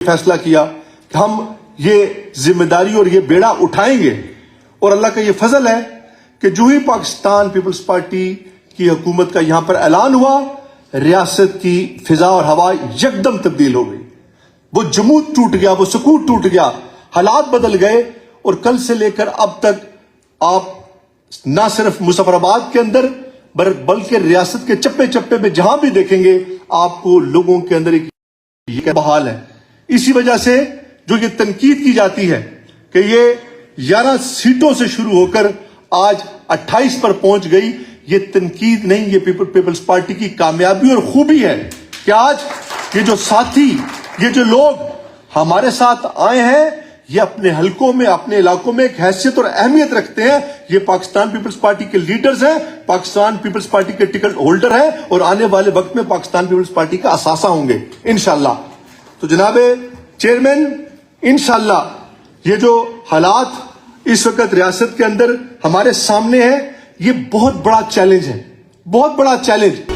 फैसला किया कि हम ये जिम्मेदारी और ये बेड़ा उठाएंगे, और अल्लाह का ये फजल है कि जो ही पाकिस्तान पीपल्स पार्टी की हुकूमत का यहां पर ऐलान हुआ, रियासत की फिजा और हवा यकदम तब्दील हो गई। वो जमूद टूट गया, वो सुकून टूट गया, हालात बदल गए। और कल से लेकर अब तक आप ना सिर्फ मुजफ्फराबाद के अंदर बल्कि रियासत के चप्पे चप्पे में जहां भी देखेंगे आपको लोगों के अंदर एक बहाल है। इसी वजह से जो ये तनकीद की जाती है कि ये 11 सीटों से शुरू होकर आज 28 पर पहुंच गई, ये तनकीद नहीं, ये पीपल्स पार्टी की कामयाबी और खूबी है कि आज ये जो साथी, ये जो लोग हमारे साथ आए हैं, ये अपने हलकों में, अपने इलाकों में एक हैसियत और अहमियत रखते हैं। ये पाकिस्तान पीपल्स पार्टी के लीडर्स हैं, पाकिस्तान पीपल्स पार्टी के टिकट होल्डर हैं और आने वाले वक्त में पाकिस्तान पीपल्स पार्टी का असासा होंगे इंशाल्लाह। तो जनाबे चेयरमैन, इंशाल्लाह ये जो हालात इस वक्त रियासत के अंदर हमारे सामने है, ये बहुत बड़ा चैलेंज है, बहुत बड़ा चैलेंज।